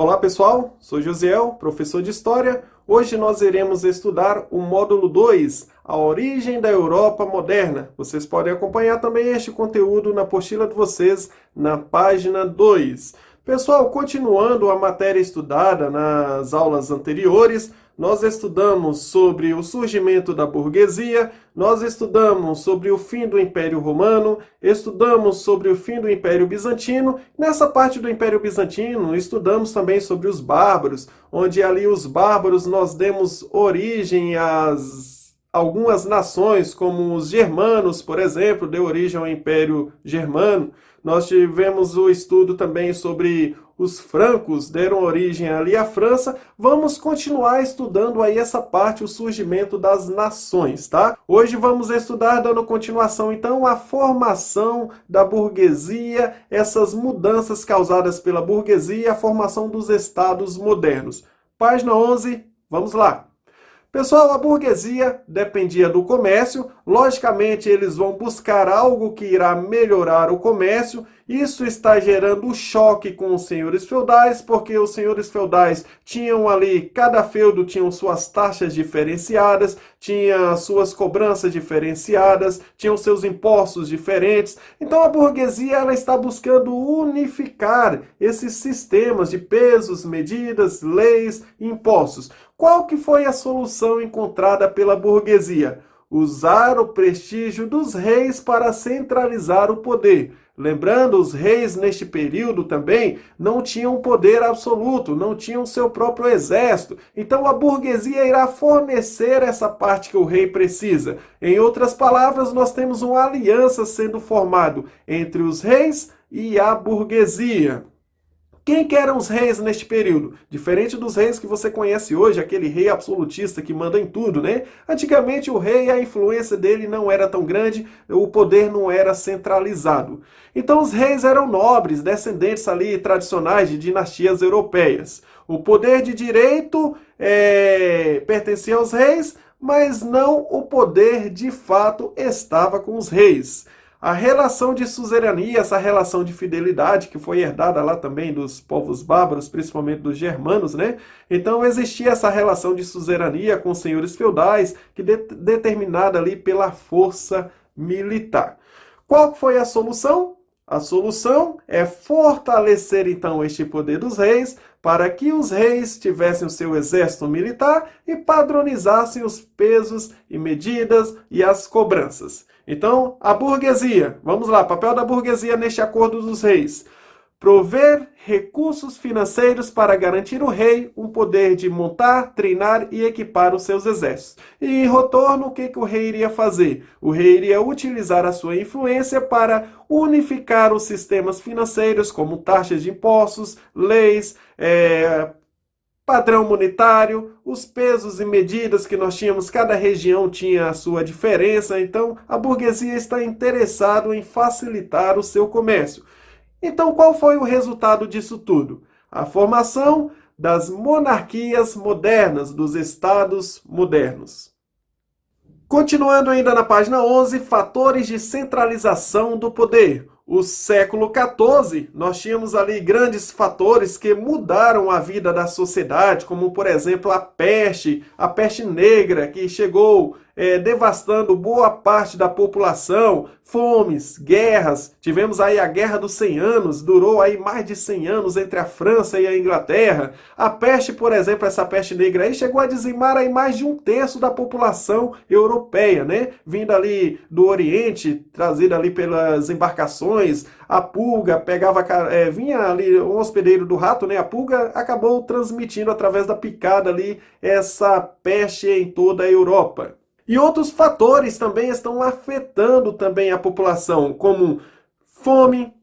Olá pessoal, sou Josiel, professor de História. Hoje nós iremos estudar o módulo 2, a origem da Europa moderna. Vocês podem acompanhar também este conteúdo na apostila de vocês, na página 2. Pessoal, continuando a matéria estudada nas aulas anteriores, nós estudamos sobre o surgimento da burguesia, nós estudamos sobre o fim do Império Romano, estudamos sobre o fim do Império Bizantino. Nessa parte do Império Bizantino, estudamos também sobre os bárbaros, onde ali os bárbaros nós demos origem às algumas nações, como os germanos, por exemplo, deu origem ao Império Germano. Nós tivemos o estudo também sobre os francos, deram origem ali à França. Vamos continuar estudando aí essa parte, o surgimento das nações, tá? Hoje vamos estudar, dando continuação, então, a formação da burguesia, essas mudanças causadas pela burguesia, a formação dos estados modernos. Página 11, vamos lá. Pessoal, a burguesia dependia do comércio, logicamente eles vão buscar algo que irá melhorar o comércio. Isso está gerando choque com os senhores feudais, porque os senhores feudais tinham ali, cada feudo tinha suas taxas diferenciadas, tinha suas cobranças diferenciadas, tinham seus impostos diferentes. Então a burguesia ela está buscando unificar esses sistemas de pesos, medidas, leis e impostos. Qual que foi a solução encontrada pela burguesia? Usar o prestígio dos reis para centralizar o poder. Lembrando, os reis neste período também não tinham poder absoluto, não tinham seu próprio exército. Então a burguesia irá fornecer essa parte que o rei precisa. Em outras palavras, nós temos uma aliança sendo formada entre os reis e a burguesia. Quem que eram os reis neste período? Diferente dos reis que você conhece hoje, aquele rei absolutista que manda em tudo, né? Antigamente o rei, a influência dele não era tão grande, o poder não era centralizado. Então os reis eram nobres, descendentes ali tradicionais de dinastias europeias. O poder de direito pertencia aos reis, mas não o poder de fato estava com os reis. A relação de suzerania, essa relação de fidelidade que foi herdada lá também dos povos bárbaros, principalmente dos germanos, né? Então existia essa relação de suzerania com os senhores feudais, que determinada ali pela força militar. Qual foi a solução? A solução é fortalecer então este poder dos reis, para que os reis tivessem o seu exército militar e padronizassem os pesos e medidas e as cobranças. Então, a burguesia, vamos lá, papel da burguesia neste acordo dos reis. Prover recursos financeiros para garantir ao rei um poder de montar, treinar e equipar os seus exércitos. E em retorno, o que o rei iria fazer? O rei iria utilizar a sua influência para unificar os sistemas financeiros, como taxas de impostos, leis, padrão monetário, os pesos e medidas que nós tínhamos, cada região tinha a sua diferença. Então, a burguesia está interessada em facilitar o seu comércio. Então, qual foi o resultado disso tudo? A formação das monarquias modernas, dos estados modernos. Continuando ainda na página 11, fatores de centralização do poder. O século XIV, nós tínhamos ali grandes fatores que mudaram a vida da sociedade, como, por exemplo, a peste negra, que chegou devastando boa parte da população, fomes, guerras. Tivemos aí a Guerra dos 100 Anos, durou aí mais de 100 anos entre a França e a Inglaterra. A peste, por exemplo, essa peste negra aí, chegou a dizimar aí mais de 1/3 da população europeia, né? Vinda ali do Oriente, trazida ali pelas embarcações. A pulga vinha ali um hospedeiro do rato, né? A pulga acabou transmitindo através da picada ali essa peste em toda a Europa. E outros fatores também estão afetando também a população, como fome,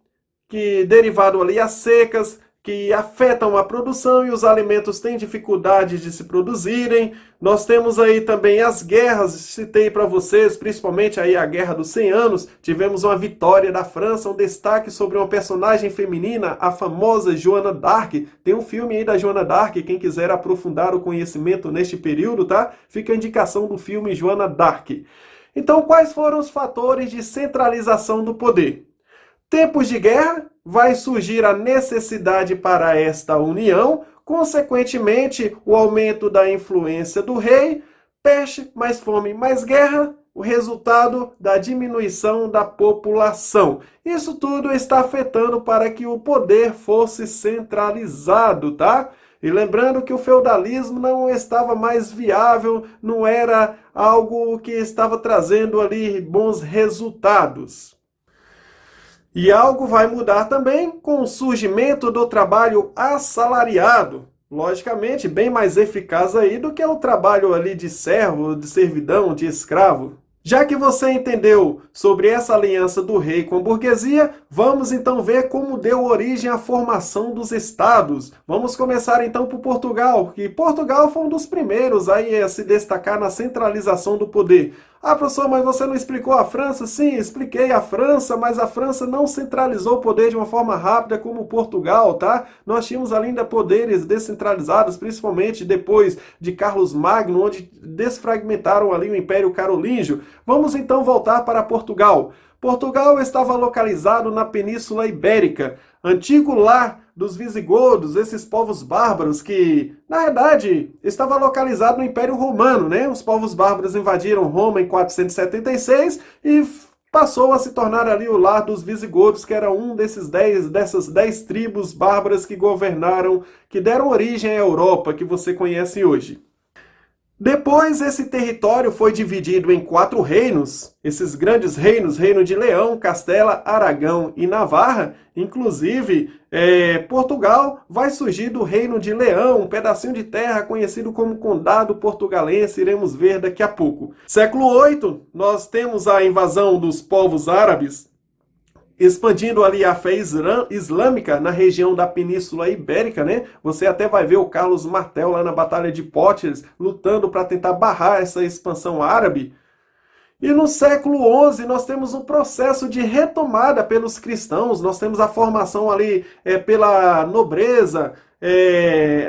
que derivado ali as secas, que afetam a produção e os alimentos têm dificuldade de se produzirem. Nós temos aí também as guerras, citei para vocês, principalmente aí a Guerra dos 100 Anos. Tivemos uma vitória da França, um destaque sobre uma personagem feminina, a famosa Joana d'Arc. Tem um filme aí da Joana d'Arc, quem quiser aprofundar o conhecimento neste período, tá? Fica a indicação do filme Joana d'Arc. Então, quais foram os fatores de centralização do poder? Tempos de guerra, vai surgir a necessidade para esta união, consequentemente, o aumento da influência do rei, peste, mais fome, mais guerra, o resultado da diminuição da população. Isso tudo está afetando para que o poder fosse centralizado, tá? E lembrando que o feudalismo não estava mais viável, não era algo que estava trazendo ali bons resultados. E algo vai mudar também com o surgimento do trabalho assalariado. Logicamente, bem mais eficaz aí do que o trabalho ali de servo, de servidão, de escravo. Já que você entendeu sobre essa aliança do rei com a burguesia, vamos então ver como deu origem à formação dos estados. Vamos começar então por Portugal, que Portugal foi um dos primeiros aí a se destacar na centralização do poder. Ah, professor, mas você não explicou a França? Sim, expliquei a França, mas a França não centralizou o poder de uma forma rápida como Portugal, tá? Nós tínhamos ainda poderes descentralizados, principalmente depois de Carlos Magno, onde desfragmentaram ali o Império Carolíngio. Vamos então voltar para Portugal. Portugal estava localizado na Península Ibérica, antigo lar dos visigodos, esses povos bárbaros que, na verdade, estava localizado no Império Romano, né? Os povos bárbaros invadiram Roma em 476 e passou a se tornar ali o lar dos visigodos, que era um dessas 10 tribos bárbaras que governaram, que deram origem à Europa, que você conhece hoje. Depois, esse território foi dividido em 4 reinos, esses grandes reinos, Reino de Leão, Castela, Aragão e Navarra. Inclusive, Portugal vai surgir do Reino de Leão, um pedacinho de terra conhecido como Condado Portugalense, iremos ver daqui a pouco. Século VIII, nós temos a invasão dos povos árabes, expandindo ali a fé islâmica na região da Península Ibérica, né? Você até vai ver o Carlos Martel lá na Batalha de Poitiers, lutando para tentar barrar essa expansão árabe. E no século XI nós temos um processo de retomada pelos cristãos, nós temos a formação ali pela nobreza,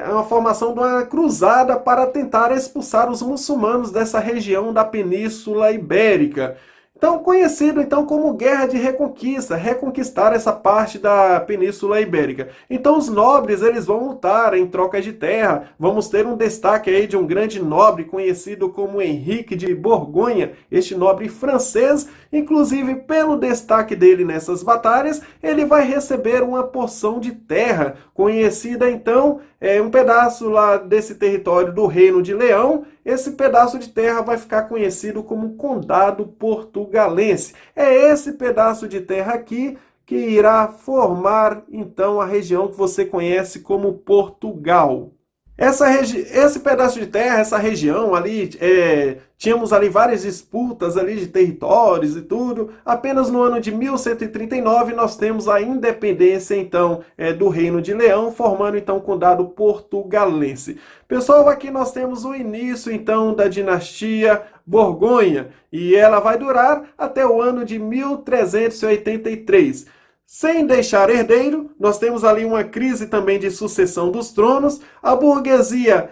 uma formação de uma cruzada para tentar expulsar os muçulmanos dessa região da Península Ibérica. Então, conhecido então como Guerra de Reconquista, reconquistar essa parte da Península Ibérica. Então, os nobres eles vão lutar em troca de terra. Vamos ter um destaque aí de um grande nobre conhecido como Henrique de Borgonha, este nobre francês. Inclusive, pelo destaque dele nessas batalhas, ele vai receber uma porção de terra, conhecida então, um pedaço lá desse território do Reino de Leão. Esse pedaço de terra vai ficar conhecido como Condado Portugalense. É esse pedaço de terra aqui que irá formar, então, a região que você conhece como Portugal. Esse pedaço de terra, essa região ali, tínhamos ali várias disputas ali de territórios e tudo. Apenas no ano de 1139 nós temos a independência então do Reino de Leão, formando então o Condado Portugalense. Pessoal, aqui nós temos o início então da dinastia Borgonha e ela vai durar até o ano de 1383. Sem deixar herdeiro, nós temos ali uma crise também de sucessão dos tronos. A burguesia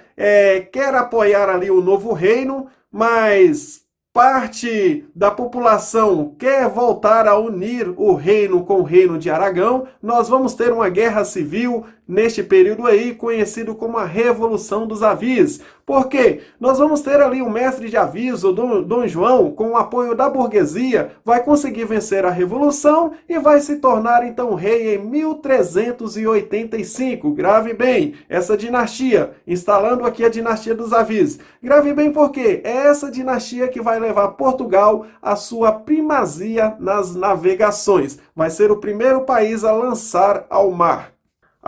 quer apoiar ali o novo reino, mas parte da população quer voltar a unir o reino com o reino de Aragão. Nós vamos ter uma guerra civil neste período aí, conhecido como a Revolução dos Avis. Por quê? Nós vamos ter ali o mestre de aviso, Dom João, com o apoio da burguesia, vai conseguir vencer a Revolução e vai se tornar então rei em 1385. Grave bem essa dinastia, instalando aqui a dinastia dos Avis. Grave bem porque é essa dinastia que vai levar Portugal à sua primazia nas navegações. Vai ser o primeiro país a lançar ao mar.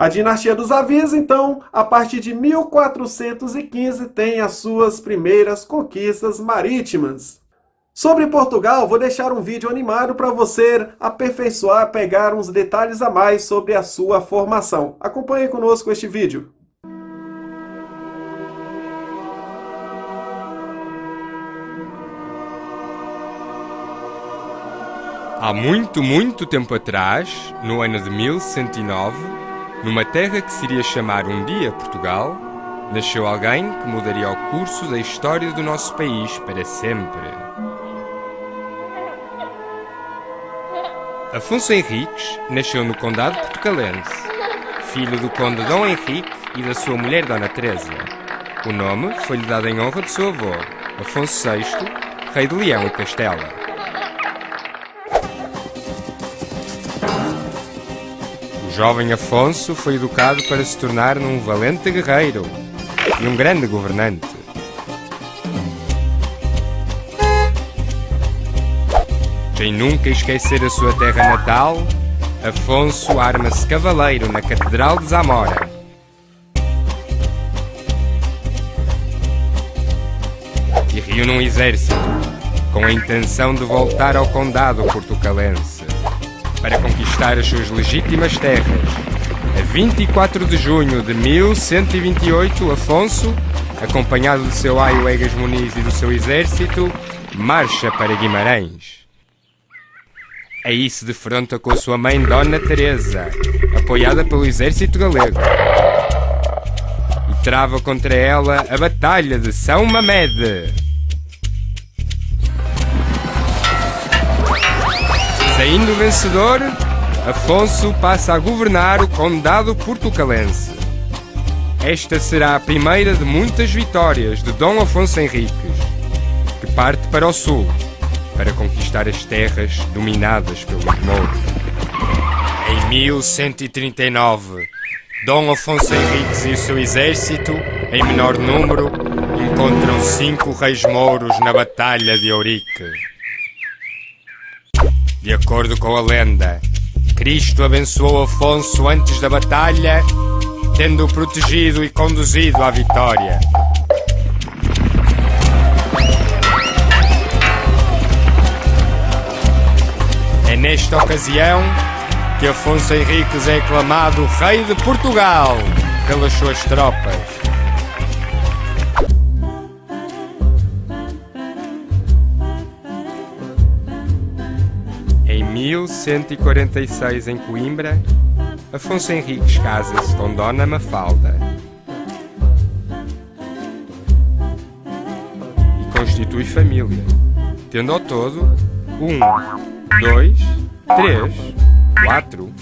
A dinastia dos Avis, então, a partir de 1415, tem as suas primeiras conquistas marítimas. Sobre Portugal, vou deixar um vídeo animado para você aperfeiçoar, pegar uns detalhes a mais sobre a sua formação. Acompanhe conosco este vídeo. Há muito, muito tempo atrás, no ano de 1109, numa terra que se iria chamar um dia Portugal, nasceu alguém que mudaria o curso da história do nosso país para sempre. Afonso Henriques nasceu no Condado Portucalense, filho do conde Dom Henrique e da sua mulher Dona Teresa. O nome foi-lhe dado em honra de seu avô, Afonso VI, rei de Leão e Castela. O jovem Afonso foi educado para se tornar um valente guerreiro e um grande governante. Sem nunca esquecer a sua terra natal, Afonso arma-se cavaleiro na Catedral de Zamora. E reúne um exército com a intenção de voltar ao condado portucalense para conquistar as suas legítimas terras. A 24 de junho de 1128, Afonso, acompanhado de seu aio Egas Muniz e do seu exército, marcha para Guimarães. Aí se defronta com a sua mãe Dona Teresa, apoiada pelo exército galego, e trava contra ela a Batalha de São Mamede. Saindo vencedor, Afonso passa a governar o Condado Portucalense. Esta será a primeira de muitas vitórias de Dom Afonso Henriques, que parte para o sul, para conquistar as terras dominadas pelos mouros. Em 1139, Dom Afonso Henriques e o seu exército, em menor número, encontram 5 reis mouros na Batalha de Ourique. De acordo com a lenda, Cristo abençoou Afonso antes da batalha, tendo-o protegido e conduzido à vitória. É nesta ocasião que Afonso Henriques é aclamado Rei de Portugal pelas suas tropas. Em 1146, em Coimbra, Afonso Henriques casa-se com Dona Mafalda e constitui família, tendo ao todo 1, 2, 3, 4,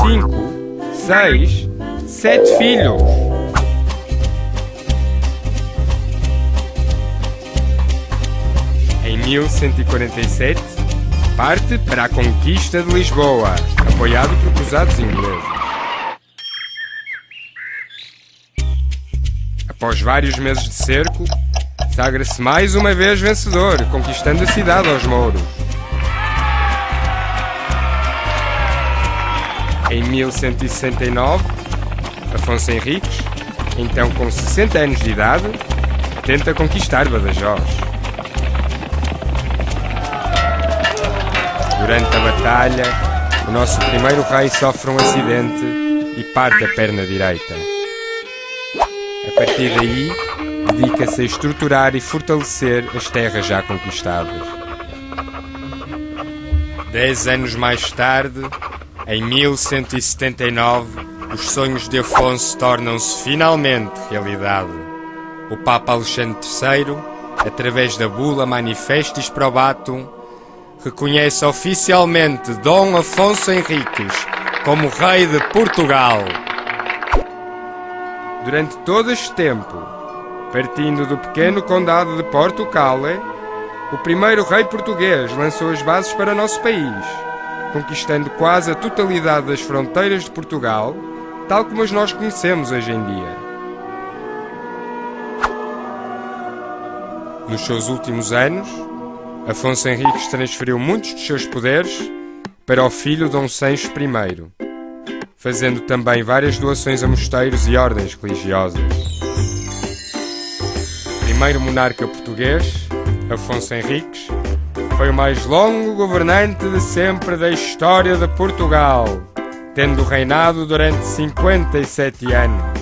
5, 6, 7 filhos. Em 1147, parte para a conquista de Lisboa, apoiado por cruzados ingleses. Após vários meses de cerco, sagra-se mais uma vez vencedor, conquistando a cidade aos mouros. Em 1169, Afonso Henriques, então com 60 anos de idade, tenta conquistar Badajoz. Durante a batalha, o nosso primeiro rei sofre um acidente e parte a perna direita. A partir daí, dedica-se a estruturar e fortalecer as terras já conquistadas. 10 anos mais tarde, em 1179, os sonhos de Afonso tornam-se finalmente realidade. O Papa Alexandre III, através da bula Manifestis Probatum, reconhece oficialmente Dom Afonso Henriques como Rei de Portugal. Durante todo este tempo, partindo do pequeno condado de Portugal, o primeiro rei português lançou as bases para o nosso país, conquistando quase a totalidade das fronteiras de Portugal, tal como as nós conhecemos hoje em dia. Nos seus últimos anos, Afonso Henriques transferiu muitos dos seus poderes para o filho Dom Sancho I, fazendo também várias doações a mosteiros e ordens religiosas. Primeiro monarca português, Afonso Henriques, foi o mais longo governante de sempre da história de Portugal, tendo reinado durante 57 anos.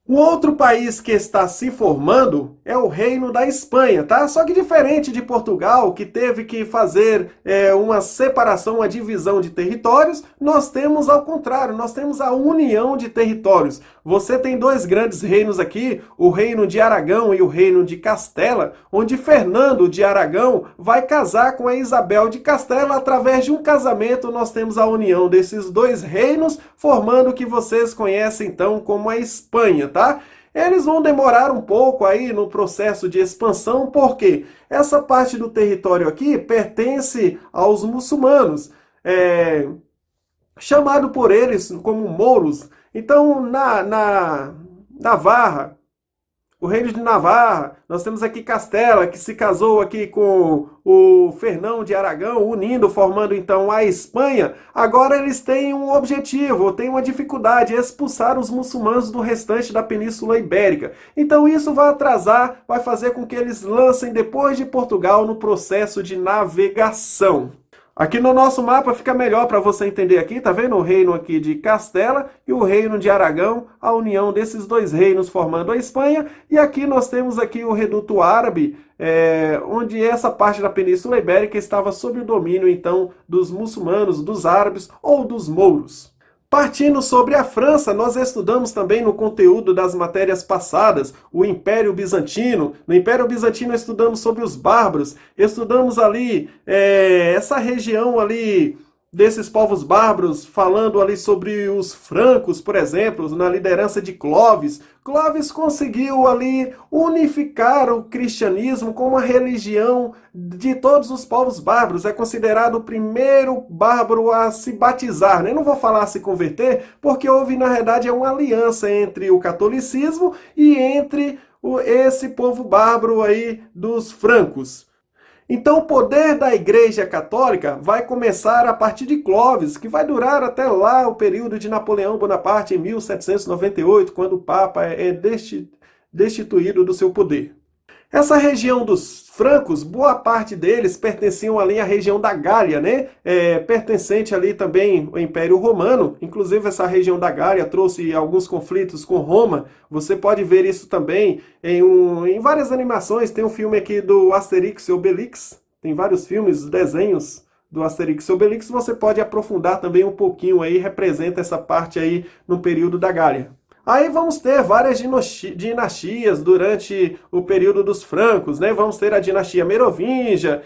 Um outro país que está se formando é o Reino da Espanha, tá? Só que diferente de Portugal, que teve que fazer uma separação, uma divisão de territórios, nós temos ao contrário, nós temos a união de territórios. Você tem dois grandes reinos aqui, o reino de Aragão e o reino de Castela, onde Fernando de Aragão vai casar com a Isabel de Castela. Através de um casamento, nós temos a união desses dois reinos, formando o que vocês conhecem então como a Espanha, tá? Eles vão demorar um pouco aí no processo de expansão, porque essa parte do território aqui pertence aos muçulmanos, chamado por eles como mouros. Então, na Navarra, o reino de Navarra, nós temos aqui Castela, que se casou aqui com o Fernão de Aragão, unindo, formando então a Espanha. Agora eles têm um objetivo, têm uma dificuldade, expulsar os muçulmanos do restante da Península Ibérica. Então isso vai atrasar, vai fazer com que eles lancem depois de Portugal no processo de navegação. Aqui no nosso mapa fica melhor para você entender aqui, tá vendo? O reino aqui de Castela e o reino de Aragão, a união desses dois reinos formando a Espanha. E aqui nós temos aqui o reduto árabe, onde essa parte da Península Ibérica estava sob o domínio, então, dos muçulmanos, dos árabes ou dos mouros. Partindo sobre a França, nós estudamos também no conteúdo das matérias passadas o Império Bizantino. No Império Bizantino estudamos sobre os bárbaros, estudamos ali essa região ali desses povos bárbaros, falando ali sobre os francos, por exemplo, na liderança de Clovis. Clovis conseguiu ali unificar o cristianismo como uma religião de todos os povos bárbaros. É considerado o primeiro bárbaro a se batizar, né? Não vou falar se converter, porque houve, na verdade, uma aliança entre o catolicismo e entre esse povo bárbaro aí dos francos. Então o poder da Igreja Católica vai começar a partir de Clovis, que vai durar até lá o período de Napoleão Bonaparte, em 1798, quando o Papa é destituído do seu poder. Essa região dos francos, boa parte deles pertenciam ali à região da Gália, né? Pertencente ali também ao Império Romano. Inclusive essa região da Gália trouxe alguns conflitos com Roma. Você pode ver isso também em várias animações. Tem um filme aqui do Asterix e Obelix. Tem vários filmes, desenhos do Asterix e Obelix. Você pode aprofundar também um pouquinho aí, representa essa parte aí no período da Gália. Aí vamos ter várias dinastias durante o período dos francos, né? Vamos ter a dinastia Merovingia,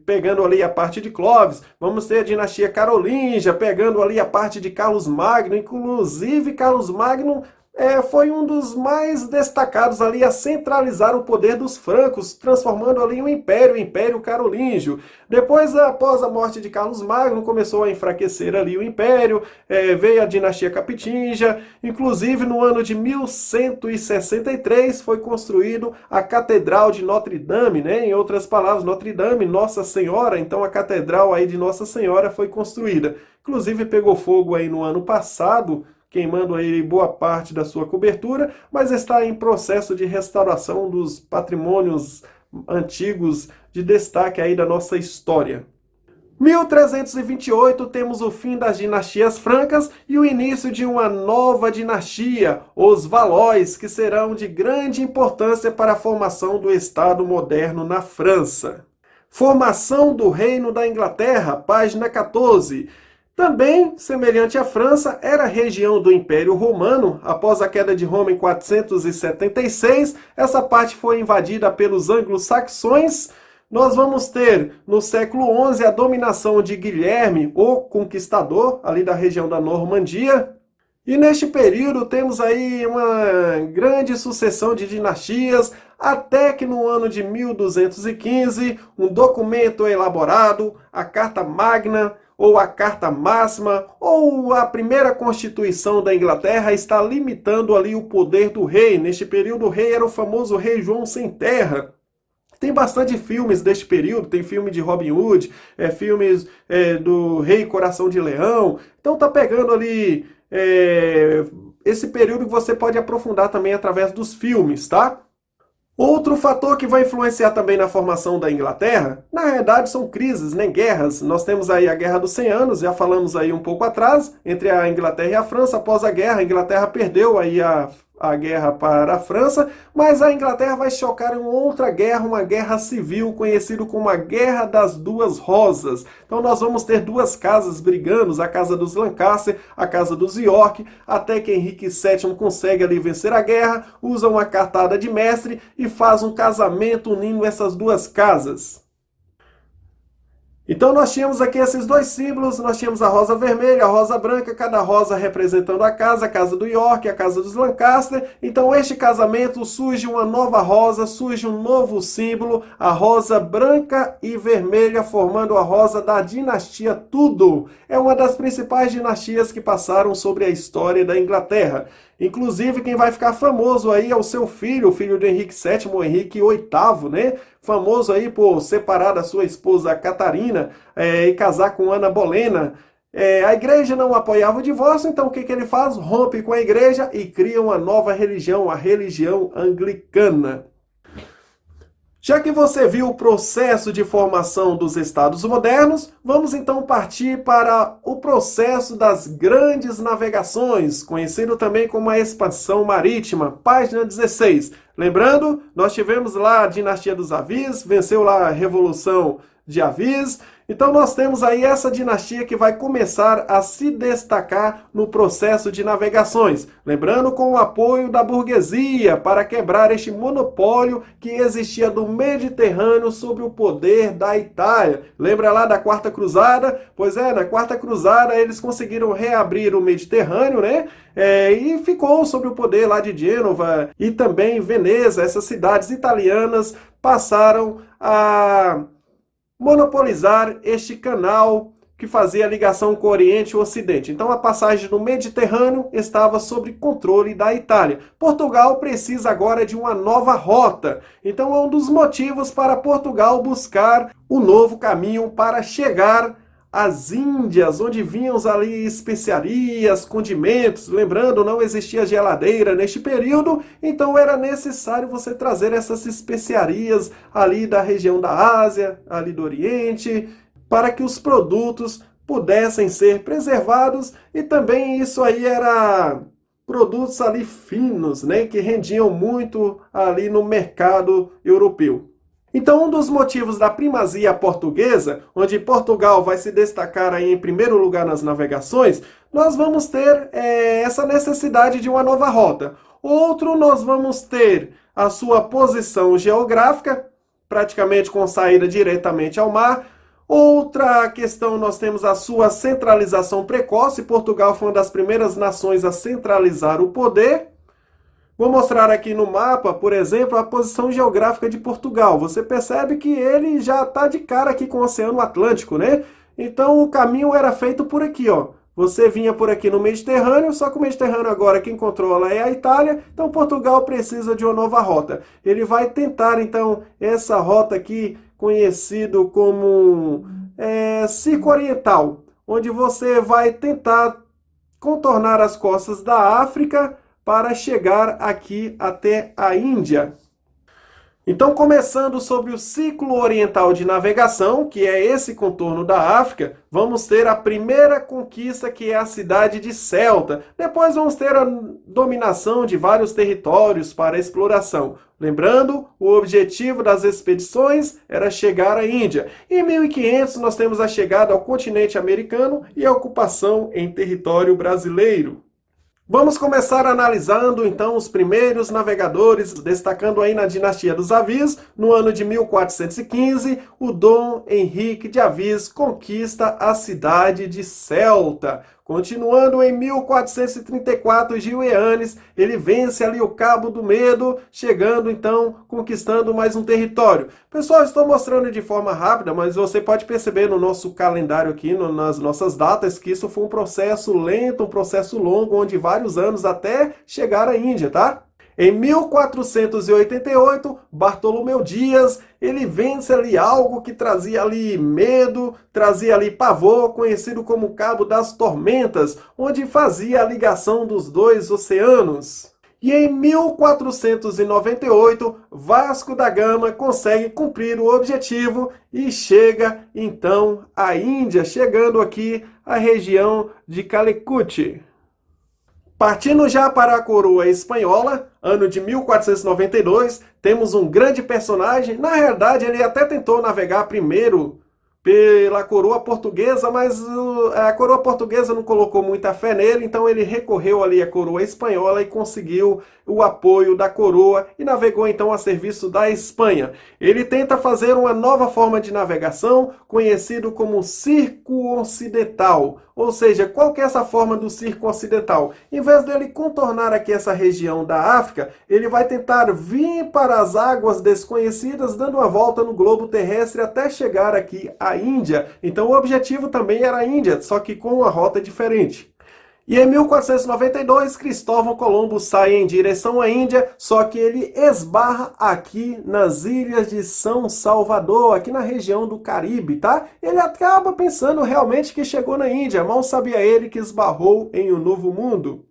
pegando ali a parte de Clovis. Vamos ter a dinastia Carolíngia, pegando ali a parte de Carlos Magno. Inclusive, Carlos Magno foi um dos mais destacados ali a centralizar o poder dos francos, transformando ali o Império Carolíngio. Depois, após a morte de Carlos Magno, começou a enfraquecer ali o Império, veio a dinastia Capetinga. Inclusive, no ano de 1163, foi construído a Catedral de Notre Dame, né? Em outras palavras, Notre Dame, Nossa Senhora. Então, a Catedral aí de Nossa Senhora foi construída. Inclusive, pegou fogo aí no ano passado, queimando aí boa parte da sua cobertura, mas está em processo de restauração dos patrimônios antigos de destaque aí da nossa história. 1328 temos o fim das dinastias francas e o início de uma nova dinastia, os Valois, que serão de grande importância para a formação do Estado moderno na França. Formação do Reino da Inglaterra, página 14. Também, semelhante à França, era região do Império Romano. Após a queda de Roma em 476, essa parte foi invadida pelos anglo-saxões. Nós vamos ter, no século XI, a dominação de Guilherme, o Conquistador, ali da região da Normandia. E neste período temos aí uma grande sucessão de dinastias, até que no ano de 1215, um documento é elaborado, a Carta Magna, ou a Carta Máxima, ou a primeira Constituição da Inglaterra, está limitando ali o poder do rei. Neste período, o rei era o famoso rei João Sem Terra. Tem bastante filmes deste período, tem filme de Robin Hood, filmes do Rei Coração de Leão. Então tá pegando ali esse período que você pode aprofundar também através dos filmes, tá? Outro fator que vai influenciar também na formação da Inglaterra, na realidade são crises, né, guerras. Nós temos aí a Guerra dos 100 Anos, já falamos aí um pouco atrás, entre a Inglaterra e a França. Após a guerra, a Inglaterra perdeu aí a a guerra para a França, mas a Inglaterra vai chocar em outra guerra, uma guerra civil, conhecida como a Guerra das Duas Rosas. Então nós vamos ter duas casas brigando, a casa dos Lancaster, a casa dos York, até que Henrique VII consegue ali vencer a guerra, usa uma cartada de mestre e faz um casamento unindo essas duas casas. Então nós tínhamos aqui esses dois símbolos, nós tínhamos a rosa vermelha, a rosa branca, cada rosa representando a casa do York, a casa dos Lancaster. Então este casamento surge uma nova rosa, surge um novo símbolo, a rosa branca e vermelha formando a rosa da dinastia Tudor. É uma das principais dinastias que passaram sobre a história da Inglaterra. Inclusive, quem vai ficar famoso aí é o seu filho, o filho de Henrique VII, o Henrique VIII, né? Famoso aí por separar da sua esposa Catarina e casar com Ana Bolena. A igreja não apoiava o divórcio, então o que ele faz? Rompe com a igreja e cria uma nova religião, a religião anglicana. Já que você viu o processo de formação dos estados modernos, vamos então partir para o processo das grandes navegações, conhecido também como a expansão marítima, página 16. Lembrando, nós tivemos lá a dinastia dos Avis, venceu lá a Revolução de Avis. Então nós temos aí essa dinastia que vai começar a se destacar no processo de navegações. Lembrando, com o apoio da burguesia para quebrar este monopólio que existia do Mediterrâneo sobre o poder da Itália. Lembra lá da Quarta Cruzada? Pois é, na Quarta Cruzada eles conseguiram reabrir o Mediterrâneo, né? E ficou sob o poder lá de Gênova e também Veneza. Essas cidades italianas passaram a monopolizar este canal que fazia a ligação com o Oriente e o Ocidente. Então a passagem do Mediterrâneo estava sob controle da Itália. Portugal precisa agora de uma nova rota. Então é um dos motivos para Portugal buscar um novo caminho para chegar às Índias, onde vinham ali especiarias, condimentos. Lembrando, não existia geladeira neste período, então era necessário você trazer essas especiarias ali da região da Ásia, ali do Oriente, para que os produtos pudessem ser preservados, e também isso aí era produtos ali finos, né, que rendiam muito ali no mercado europeu. Então, um dos motivos da primazia portuguesa, onde Portugal vai se destacar aí em primeiro lugar nas navegações, nós vamos ter essa necessidade de uma nova rota. Outro, nós vamos ter a sua posição geográfica, praticamente com saída diretamente ao mar. Outra questão, nós temos a sua centralização precoce. Portugal foi uma das primeiras nações a centralizar o poder. Vou mostrar aqui no mapa, por exemplo, a posição geográfica de Portugal. Você percebe que ele já está de cara aqui com o Oceano Atlântico, né? Então o caminho era feito por aqui, ó. Você vinha por aqui no Mediterrâneo, só que o Mediterrâneo agora quem controla é a Itália, então Portugal precisa de uma nova rota. Ele vai tentar, então, essa rota aqui, conhecido como Circo Oriental, onde você vai tentar contornar as costas da África para chegar aqui até a Índia. Então, começando sobre o ciclo oriental de navegação, que é esse contorno da África, vamos ter a primeira conquista, que é a cidade de Ceuta. Depois vamos ter a dominação de vários territórios para exploração. Lembrando, o objetivo das expedições era chegar à Índia. Em 1500 nós temos a chegada ao continente americano e a ocupação em território brasileiro. Vamos começar analisando então os primeiros navegadores, destacando aí na dinastia dos Avis. No ano de 1415, o Dom Henrique de Avis conquista a cidade de Ceuta. Continuando em 1434, Gil Eanes, ele vence ali o Cabo do Medo, chegando então, conquistando mais um território. Pessoal, estou mostrando de forma rápida, mas você pode perceber no nosso calendário aqui, nas nossas datas, que isso foi um processo lento, um processo longo, onde vários anos até chegar à Índia, tá? Em 1488, Bartolomeu Dias, ele vence ali algo que trazia ali medo, trazia ali pavor, conhecido como Cabo das Tormentas, onde fazia a ligação dos dois oceanos. E em 1498, Vasco da Gama consegue cumprir o objetivo e chega então à Índia, chegando aqui à região de Calicut. Partindo já para a coroa espanhola, ano de 1492, temos um grande personagem. Na realidade, ele até tentou navegar primeiro pela coroa portuguesa, mas a coroa portuguesa não colocou muita fé nele, então ele recorreu ali à coroa espanhola e conseguiu o apoio da coroa e navegou então a serviço da Espanha. Ele tenta fazer uma nova forma de navegação, conhecido como Circo Ocidental. Ou seja, qual que é essa forma do Circo Ocidental? Em vez dele contornar aqui essa região da África, ele vai tentar vir para as águas desconhecidas, dando uma volta no globo terrestre até chegar aqui à Índia. Então o objetivo também era a Índia, só que com uma rota diferente. E em 1492, Cristóvão Colombo sai em direção à Índia, só que ele esbarra aqui nas ilhas de São Salvador, aqui na região do Caribe, tá? Ele acaba pensando realmente que chegou na Índia, mal sabia ele que esbarrou em um novo mundo.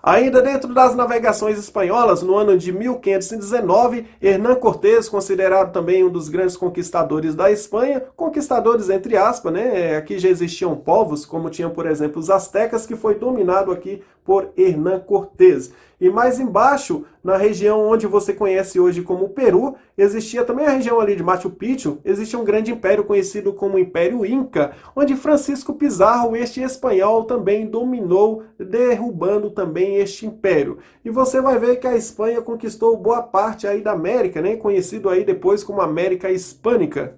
Ainda dentro das navegações espanholas, no ano de 1519, Hernán Cortés, considerado também um dos grandes conquistadores da Espanha, conquistadores entre aspas, né? Aqui já existiam povos, como tinha, por exemplo, os astecas, que foi dominado aqui por Hernán Cortés. E mais embaixo, na região onde você conhece hoje como Peru, existia também a região ali de Machu Picchu, existia um grande império conhecido como Império Inca, onde Francisco Pizarro, este espanhol, também dominou, derrubando também este império. E você vai ver que a Espanha conquistou boa parte aí da América, né, conhecido aí depois como América Hispânica.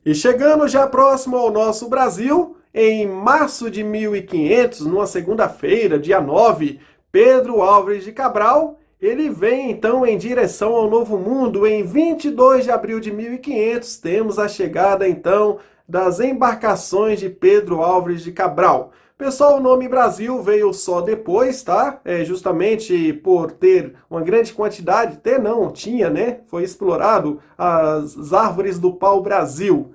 E chegando já próximo ao nosso Brasil, em março de 1500, numa segunda-feira, dia 9, Pedro Álvares de Cabral, ele vem então em direção ao Novo Mundo. Em 22 de abril de 1500, temos a chegada então das embarcações de Pedro Álvares de Cabral. Pessoal, o nome Brasil veio só depois, tá? Justamente por ter uma grande quantidade, tinha, né? Foi explorado as árvores do pau-brasil.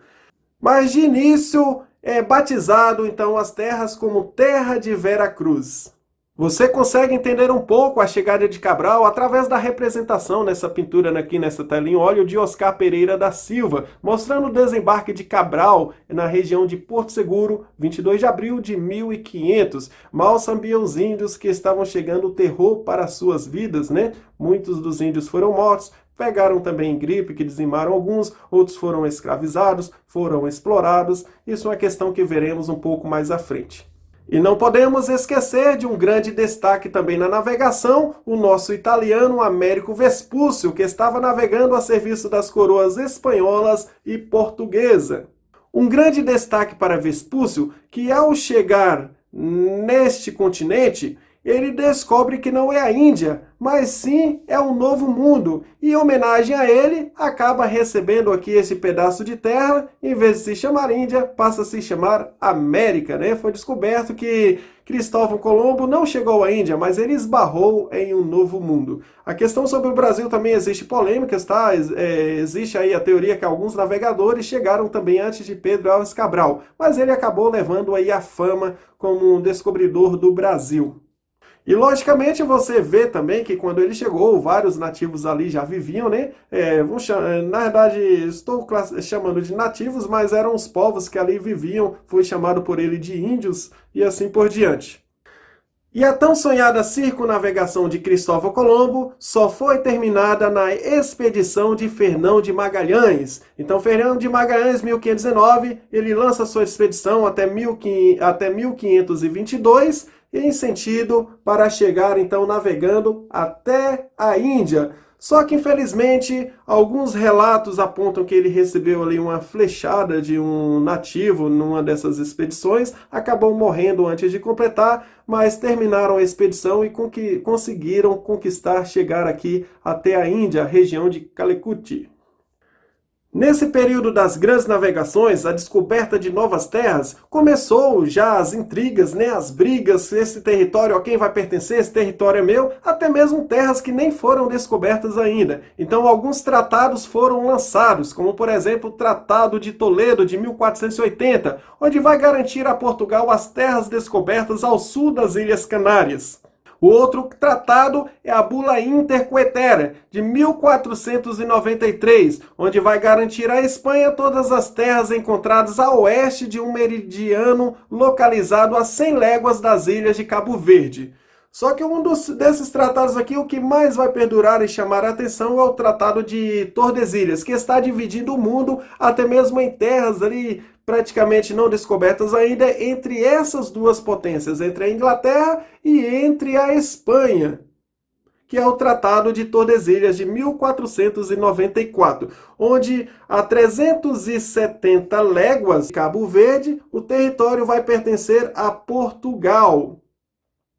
Mas de início é batizado então as terras como Terra de Vera Cruz. Você consegue entender um pouco a chegada de Cabral através da representação nessa pintura aqui nessa tela em óleo de Oscar Pereira da Silva, mostrando o desembarque de Cabral na região de Porto Seguro, 22 de abril de 1500. Mal sabiam os índios que estavam chegando o terror para suas vidas, né? Muitos dos índios foram mortos, pegaram também gripe, que dizimaram alguns, outros foram escravizados, foram explorados. Isso é uma questão que veremos um pouco mais à frente. E não podemos esquecer de um grande destaque também na navegação, o nosso italiano Américo Vespúcio, que estava navegando a serviço das coroas espanholas e portuguesa. Um grande destaque para Vespúcio, que ao chegar neste continente, ele descobre que não é a Índia, mas sim é um novo mundo. E em homenagem a ele, acaba recebendo aqui esse pedaço de terra, em vez de se chamar Índia, passa a se chamar América, né? Foi descoberto que Cristóvão Colombo não chegou à Índia, mas ele esbarrou em um novo mundo. A questão sobre o Brasil também existe polêmicas, tá? Existe aí a teoria que alguns navegadores chegaram também antes de Pedro Álvares Cabral, mas ele acabou levando aí a fama como um descobridor do Brasil. E logicamente você vê também que quando ele chegou, vários nativos ali já viviam, né? Na verdade, estou chamando de nativos, mas eram os povos que ali viviam, foi chamado por ele de índios e assim por diante. E a tão sonhada circunnavegação de Cristóvão Colombo só foi terminada na expedição de Fernão de Magalhães. Então, Fernão de Magalhães, 1519, ele lança sua expedição até 1522, em sentido para chegar então navegando até a Índia. Só que infelizmente alguns relatos apontam que ele recebeu ali uma flechada de um nativo numa dessas expedições, acabou morrendo antes de completar, mas terminaram a expedição e conseguiram chegar aqui até a Índia, a região de Calicut. Nesse período das grandes navegações, a descoberta de novas terras, começou já as intrigas, né, as brigas, esse território a quem vai pertencer, esse território é meu, até mesmo terras que nem foram descobertas ainda. Então alguns tratados foram lançados, como por exemplo o Tratado de Toledo de 1480, onde vai garantir a Portugal as terras descobertas ao sul das Ilhas Canárias. O outro tratado é a Bula Intercoetera, de 1493, onde vai garantir à Espanha todas as terras encontradas a oeste de um meridiano localizado a 100 léguas das ilhas de Cabo Verde. Só que desses tratados aqui, o que mais vai perdurar e chamar a atenção é o Tratado de Tordesilhas, que está dividindo o mundo, até mesmo em terras ali praticamente não descobertas ainda, entre essas duas potências, entre a Inglaterra e entre a Espanha, que é o Tratado de Tordesilhas de 1494, onde a 370 léguas de Cabo Verde, o território vai pertencer a Portugal.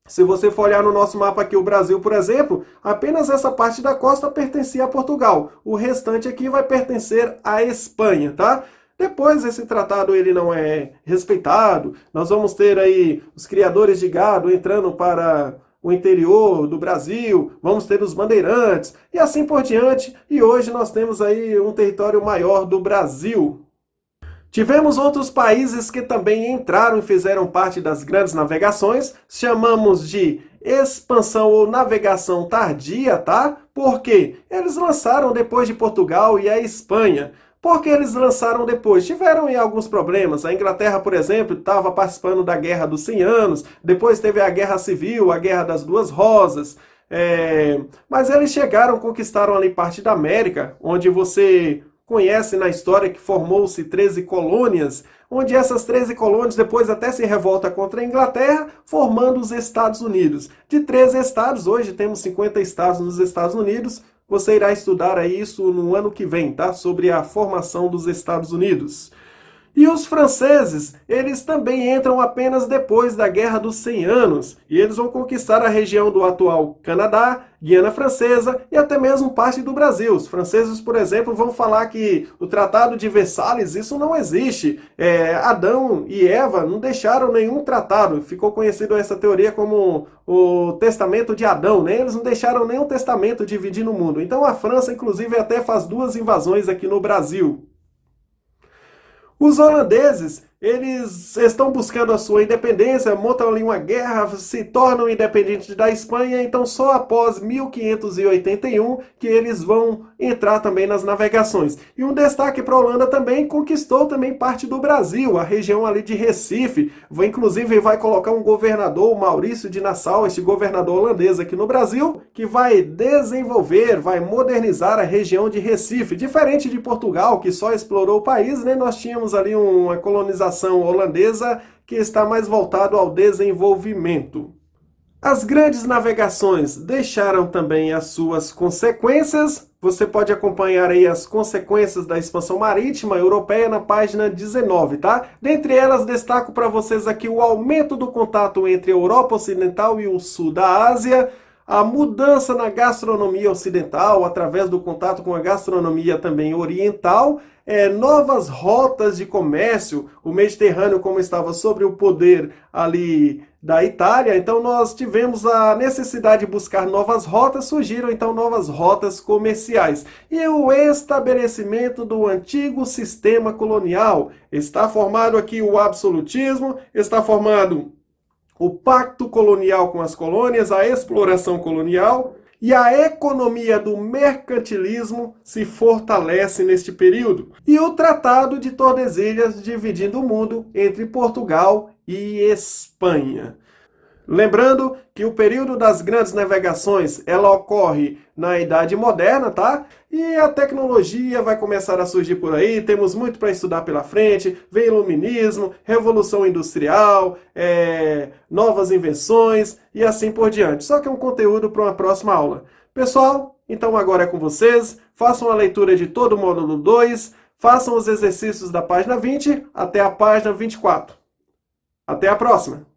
Se você for olhar no nosso mapa aqui, o Brasil, por exemplo, apenas essa parte da costa pertencia a Portugal. O restante aqui vai pertencer à Espanha, tá? Depois esse tratado ele não é respeitado. Nós vamos ter aí os criadores de gado entrando para o interior do Brasil, vamos ter os bandeirantes e assim por diante. E hoje nós temos aí um território maior do Brasil. Tivemos outros países que também entraram e fizeram parte das grandes navegações, chamamos de expansão ou navegação tardia, tá? Porque eles lançaram depois de Portugal e a Espanha. Por que eles lançaram depois? Tiveram aí alguns problemas. A Inglaterra, por exemplo, estava participando da Guerra dos 100 Anos, depois teve a Guerra Civil, a Guerra das Duas Rosas. Mas eles chegaram, conquistaram ali parte da América, onde você conhece na história que formou-se 13 colônias, onde essas 13 colônias depois até se revoltam contra a Inglaterra, formando os Estados Unidos. De 13 estados, hoje temos 50 estados nos Estados Unidos. Você irá estudar isso no ano que vem, tá? Sobre a formação dos Estados Unidos. E os franceses, eles também entram apenas depois da Guerra dos 100 Anos, e eles vão conquistar a região do atual Canadá, Guiana Francesa e até mesmo parte do Brasil. Os franceses, por exemplo, vão falar que o Tratado de Versalhes, isso não existe. Adão e Eva não deixaram nenhum tratado. Ficou conhecido essa teoria como o Testamento de Adão, né? Eles não deixaram nenhum testamento dividindo o mundo. Então a França, inclusive, até faz 2 invasões aqui no Brasil. Os holandeses, eles estão buscando a sua independência, montam ali uma guerra, se tornam independentes da Espanha, então só após 1581 que eles vão entrar também nas navegações. E um destaque para a Holanda também, conquistou também parte do Brasil, a região ali de Recife, inclusive vai colocar um governador, o Maurício de Nassau, este governador holandês aqui no Brasil, que vai desenvolver, vai modernizar a região de Recife, diferente de Portugal, que só explorou o país, né? Nós tínhamos ali uma colonização holandesa que está mais voltado ao desenvolvimento. As grandes navegações deixaram também as suas consequências. Você pode acompanhar aí as consequências da expansão marítima europeia na página 19, tá? Dentre elas, destaco para vocês aqui o aumento do contato entre a Europa Ocidental e o sul da Ásia, a mudança na gastronomia ocidental, através do contato com a gastronomia também oriental, novas rotas de comércio, o Mediterrâneo como estava sob o poder ali da Itália, então nós tivemos a necessidade de buscar novas rotas, surgiram então novas rotas comerciais. E o estabelecimento do antigo sistema colonial, está formado aqui o absolutismo, está formado o pacto colonial com as colônias, a exploração colonial e a economia do mercantilismo se fortalece neste período. E o Tratado de Tordesilhas dividindo o mundo entre Portugal e Espanha. Lembrando que o período das grandes navegações, ela ocorre na Idade Moderna, tá? E a tecnologia vai começar a surgir por aí, temos muito para estudar pela frente, vem iluminismo, revolução industrial, novas invenções e assim por diante. Só que é um conteúdo para uma próxima aula. Pessoal, então agora é com vocês, façam a leitura de todo o módulo 2, façam os exercícios da página 20 até a página 24. Até a próxima!